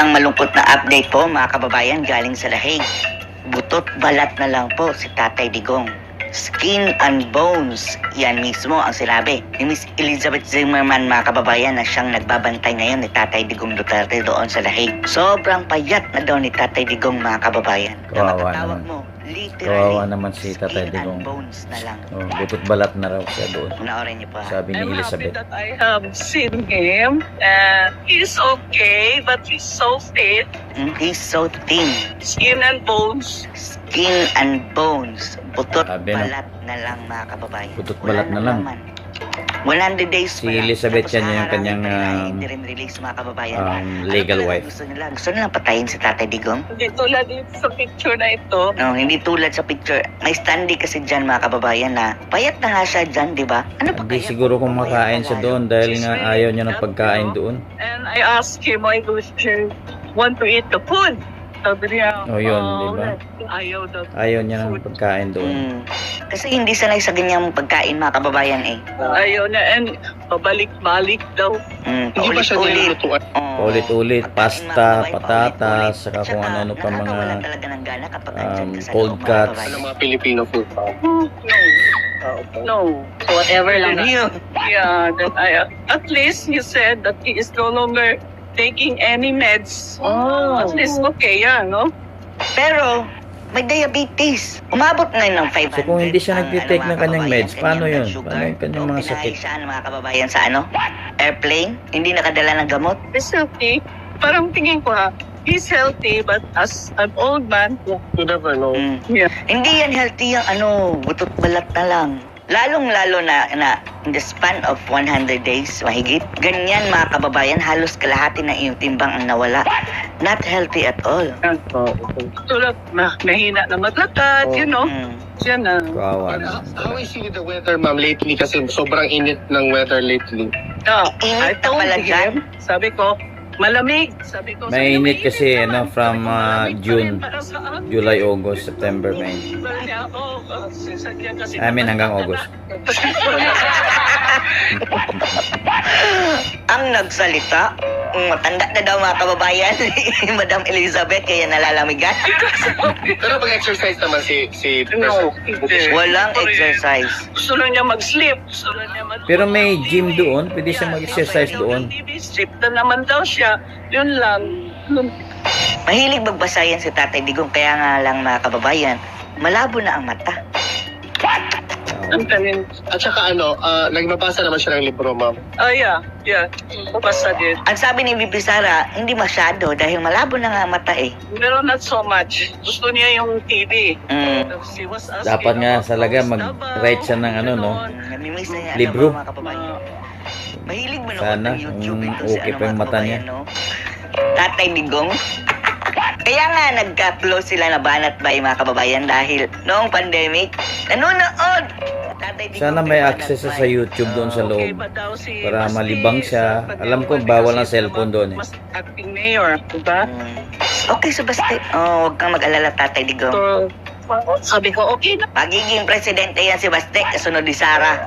Isang malungkot na update po mga kababayan galing sa Lahig. Butot balat na lang po si Tatay Digong. Skin and bones, yan mismo ang sinabi ni Miss Elizabeth Zimmerman mga kababayan na siyang nagbabantay ngayon ni Tatay Digong Duterte doon sa Lahig. Sobrang payat na daw ni Tatay Digong mga kababayan. Kawawa Tawag naman. mo, literally, Kawawa naman si Tatay skin Digong. and bones na lang. Oh, butot balat na raw siya doon. Panoorin niyo po. Sabi ni I'm happy Elizabeth. that I have seen him, and he's okay, but he's so fit, He's so thin. skin and bones. Skin and bones. Butot Sabi, no? balat na lang mga kababayan. Butot Wala balat na na lang. laman. 100 days Si pa lang. Elizabeth Tapos yan yung haharangin kanyang, pa nila, hindi rin release mga kababayan. legal Ano ba wife. Gusto nila? Gusto nila patayin si Tatay Digong? Hindi tulad dito sa picture na ito. No, hindi tulad sa picture. May standee kasi dyan mga kababayan na payat na nga siya dyan, di ba? Ano pa Hindi kaya? siguro kung makain siya doon dahil nga ayaw niya ng pagkain doon. And I asked him, why do you want to eat the food? Sabi niya, Oh, yun, di ba? Ayaw daw. Ayaw niya ng pagkain doon. Kasi hindi sanay sa ganyang pagkain mga kababayan eh. Ayaw na, and pabalik-balik daw. Mm, Hindi ba siya paulit-ulit. nilulutuan? Oo. Paulit-ulit, Pagkain, pasta, mga kababayan, patatas, paulit-ulit. saka kung Tsaka, ano-ano pa mga nakakawalan talaga ng gana kapag andyan ka sa cold loob, mga cuts. kababayan. Ano mga Filipino food pa? No. So whatever lang yun. Yeah, that at least he said that he is no longer taking any meds. At least okay yan, no? Pero, may diabetes. Umabot na yun ng 500. So, kung hindi siya ang, nagtitake mga ng kanyang kababayan, meds, paano kanyang yun? blood sugar. Paano yung kanyang mga Kung sakit? pinahay siya ng mga kababayan sa airplane, hindi nakadala ng gamot. He's healthy. Parang tingin ko he's healthy, but as an old man, You never know. yeah. Hindi yan healthy yung butot balat na lang. Lalong-lalo na in the span of 100 days, mahigit. Ganyan mga kababayan, halos kalahati na iyong timbang ang nawala. Not healthy at all. Tulad na mahina na maglakad, you know. Yan na. Kawawa But naman. how is really the weather, ma'am, lately? Kasi sobrang init ng weather lately. Init na pala dyan. Sabi ko, malamig. Sabi ko, Mainit kasi, naman. from Malamig pa June, rin para saan? July, August, September, May. Sabi niya, sadya kasi I mean, hanggang August. Ang nagsalita, matanda na daw mga kababayan, Madam Elizabeth, kaya nalalamigan. Pero pag-exercise naman si No, President. Walang exercise. Gusto lang niya mag-sleep. Gusto lang niya Pero may gym doon, pwede siya mag-exercise doon. Sleep na naman daw siya. Yun lang. Mahilig magbasa yan si Tatay Digong, kaya nga lang mga kababayan, malabo na ang mata. Ang tanin. At saka nagbabasa naman siya ng libro, ma'am. Yeah. Basta din. Ang sabi ni Bibi Sara, hindi masyado dahil malabo na nga ang mata eh. Pero not so much. Gusto niya yung TV. She was asking Dapat nga about talaga Lois mag-write siya ng Davao, no? ganon. Namimiss na niya Libro. mga kababayan. Mahilig manood Sana, ng YouTube ito okay pa yung mga mata niya. kababayan, no? Tatay Digong. Kaya nga nagka-close sila na banat ba mga kababayan dahil noong pandemic, nanonood. Tatay Digong, Sana may banat access siya bay. sa YouTube doon sa Okay loob. ba daw si Para Basti malibang siya. sa Alam ko, pandemic bawal kasi ang cellphone doon eh. Mas acting mayor, diba? Okay, so basta, huwag kang mag-alala Tatay Digong. So, sabi ko, okay na. Pagiging presidente yan si Baste, kasunod ni Sara.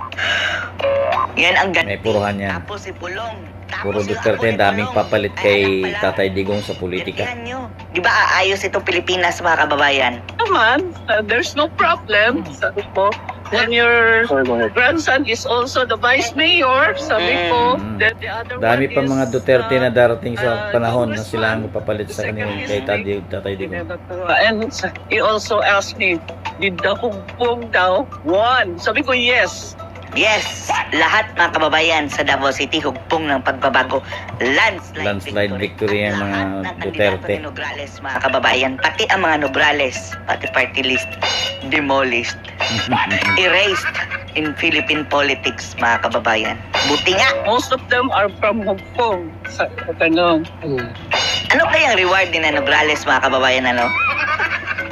Yan ang May puruhan yan. Tapos si Pulong. Puro Duterte, daming papalit kay Tatay Digong sa politika. Ganyan nyo. Di ba aayos itong Pilipinas mga kababayan? Naman, there's no problem. Sabi ko, when your Sorry, go ahead. grandson is also the vice mayor, sabi ko, Mm. then the other Dami one pa is, mga Duterte na darating sa panahon na Congressman. sila ang papalit sa kanila kay Tatay Digong. And he also asked me, did the hugbong daw won? Sabi ko, yes. Yes, lahat mga kababayan sa Davao City hugpong ng pagbabago. Landslide victory ang mga Lahat ng Duterte. kandidato ni Nograles mga kababayan, pati ang mga Nograles, pati party list, demolished, erased in Philippine politics mga kababayan. Buti nga. Most of them are from Hugpong. Sabi ko, ganun. Ano kayang reward ni Nograles mga kababayan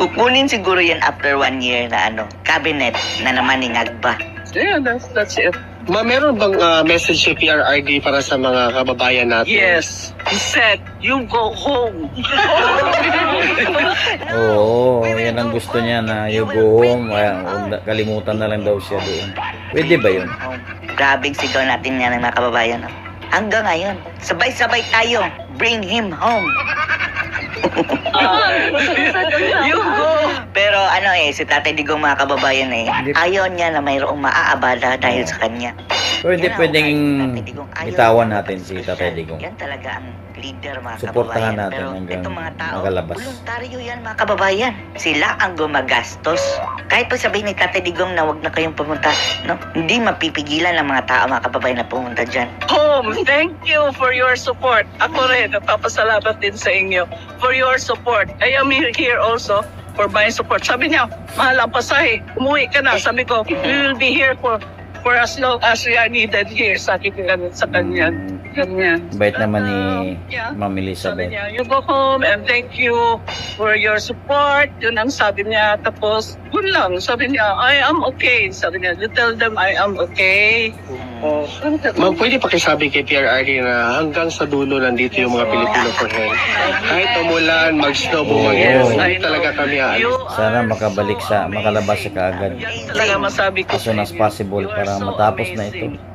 Kukunin siguro yan after 1 year na cabinet na naman ni Ngagba. Yeah, that's it. Ma'am, meron bang message si PRRD para sa mga kababayan natin? Yes. He said, you go home. Oo, yan ang gusto niya na you go home. Kalimutan na lang daw siya doon. Pwede ba yun? Grabing sigaw natin yan mga kababayan. Hanggang ngayon, sabay-sabay tayo. Bring him home. You go. Pero ano si Tatay Digong mga kababayan ayaw niya na mayroong maaabala dahil sa kanya. Pwede Yan ang pwedeng ugali ni Tatay Digong. Ayaw bitawan niya natin si Tatay Digong. Yan talaga ang leader mga Suportahan kababayan. natin Pero hanggang itong mga tao, makalabas. voluntaryo yan mga kababayan. Sila ang gumagastos. Kahit pag sabihin ni Tatay Digong na wag na kayong pumunta, no? Hindi mapipigilan ng mga tao mga kababayan na pumunta dyan. Home, thank you for your support. Ako rin, napapasalamat din sa inyo for your support. I am here also for my support. Sabi niya, mahal ang pasahe, umuwi ka na. Sabi ko, we will be here for as long as we are needed here. Sabi ko ganun sa kanya. Ganyan. Bait naman ni Yeah. Ma'am Sabi Elizabeth. niya, you go home and thank you for your support. Yun ang sabi niya. Tapos, yun lang. Sabi niya, I am okay. Sabi niya, you tell them I am okay. Oh, Ma'am, pwede pakisabi kay PRRD na hanggang sa dulo nandito yung mga Pilipino for him. Kahit umulan, mag-snow, Yes, bumagyo, I hindi talaga know. kami aalis. You Sana are makabalik so sa- makalabas siya amazing. kaagad. Yan talaga masabi ko As soon sa as inyo. possible You are para so matapos na amazing. ito.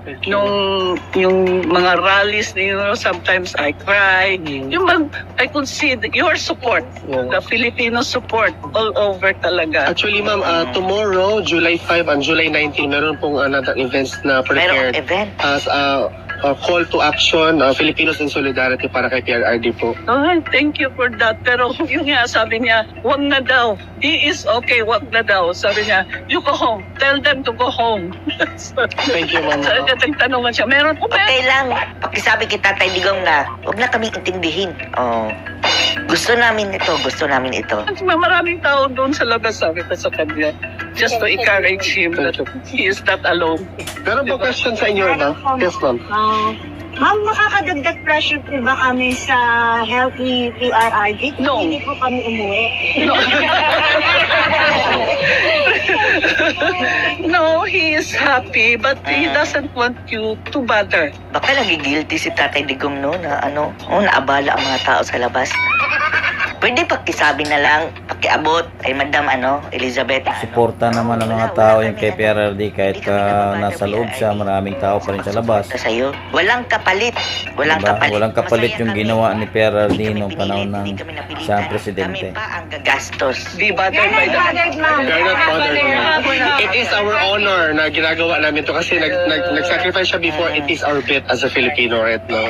Yung mga rallies ninyo, sometimes I cry. I could see your support, the Filipino support all over talaga. Actually, ma'am, tomorrow, July 5 and July 19, meron pong another events na Mayroong prepared event. as a call to action, Filipinos in Solidarity para kay PRRD po. Ay, thank you for that. Pero yung nga, sabi niya, wag na daw. He is okay, wag na daw. Sabi niya, you go home. Tell them to go home. Thank you, ma'am. Tanungan siya, meron po Okay lang. Pakisabi kay Tatay Digong na wag na kaming intindihin. Oh, gusto namin ito, gusto namin ito. Maraming tao doon sa labas, sabi ko sa kanya. Just to encourage him that he is not alone. Meron po question sa inyo, ma'am? Yes, ma'am. Ma'am, makakadagdag pressure po ba kami sa health ni PRRD? No. Hindi po kami umuwi. No, he is happy, but he doesn't want you to bother. Baka nagigilty si Tatay Digong no na naabala ang mga tao sa labas. Pwede pakisabi na lang, pakiabot kay Madam Elizabeth. Suporta naman ng mga tao yung kay PRRD kahit nasa loob siya, maraming tao pa rin sa labas. Sa iyo, walang kapalit. Walang Diba? kapalit. Walang kapalit Masaya yung kami. ginawa ni PRRD Hindi kami nung pinilit, panahon ng hindi kami napilitan. siya ang presidente. Kami pa ang gagastos. Be bothered by that. Bothered, ma'am. We are not bothered, ma'am. It is our honor na ginagawa namin to kasi nag-sacrifice siya before. It is our bit as a Filipino right now.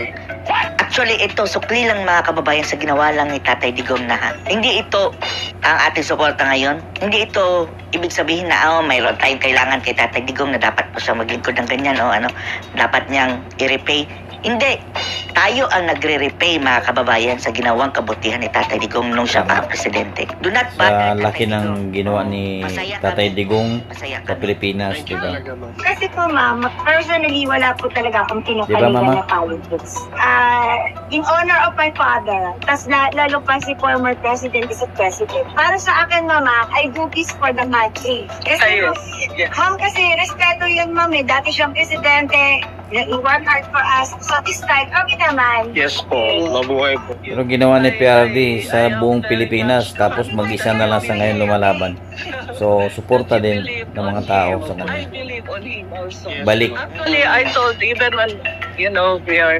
Actually, ito, sukli lang mga kababayan sa ginawa lang ni Tatay Digong na hindi ito ang ating suporta ngayon. Hindi ito ibig sabihin na mayroon tayong kailangan kay Tatay Digong na dapat po siya maglingkod ng ganyan o dapat niyang i-repay. Hindi. Tayo ang nagre-repay mga kababayan sa ginawang kabutihan ni Tatay Digong nung siya pa ang presidente. Do not Sa bother laki Tatay ng Digong. ginawa ni Masaya Tatay kami. Digong Masaya sa kami. Pilipinas, Thank you diba? talaga, ma'am. Kasi po, ma'am, personally, wala po talaga akong Diba, pinakalingan Mama? na politics. In honor of my father, tas lalo pa si former president is a president. Para sa akin, mama, I do this for the country. Kasi, Ayun. ma'am, kasi respeto yun, ma'am, Dati siyang presidente, work hard for us. Satisfied kami naman. Yes po, mabuhay po. Pero ginawa ni PRRD sa buong Pilipinas tapos mag-isa na lang sa ngayon lumalaban. So, suporta din ng mga tao sa I kanya. believe on him also. Balik. Actually, I told even when, we are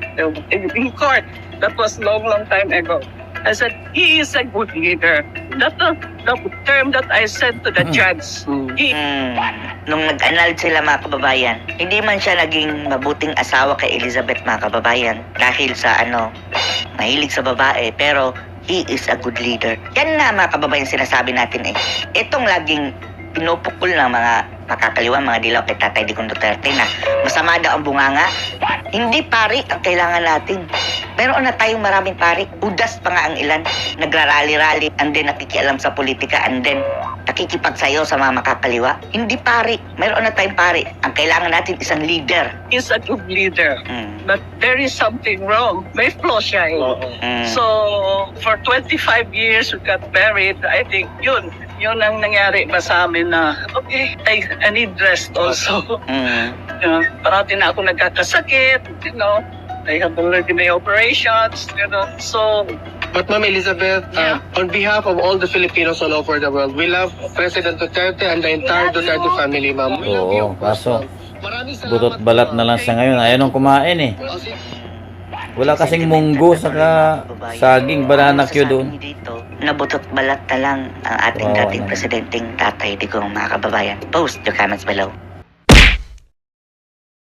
in court, that was long time ago. I said, he is a good leader. That's the term that I said to the judge. He Nung nag-anal sila mga kababayan, hindi man siya naging mabuting asawa kay Elizabeth mga kababayan dahil sa mahilig sa babae, pero he is a good leader. Yan na mga kababayan sinasabi natin Itong laging pinupukol ng mga makakaliwa, mga dilaw kay Tatay Digong Duterte na masama daw ang bunganga. Hindi pari ang kailangan natin. Meron na tayong maraming pari. Udas pa nga ang ilan. Nagrarally-rally and then nakikialam sa politika and then nakikipagsayaw sa mga makakaliwa. Hindi pari. Meron na tayong pari. Ang kailangan natin isang leader. is a good leader. But there is something wrong. May flaw siya So, for 25 years we got married. I think yun ang nangyari ba sa amin na, okay, I need rest also. Parati na ako nagkakasakit, I have already my operations, So, But Ma'am Elizabeth, on behalf of all the Filipinos all over the world, we love President Duterte and the entire Duterte family, Ma'am. We love you. Oo, kaso Maraming salamat butot balat na lang siya ngayon. Ayaw nang kumain eh. po. Wala kasing munggo saka saging, banana cue doon. Dito, nabutot balat na lang ang ating Kawawa dating naman. presidenteng Tatay Digong, mga kababayan. Post your comments below.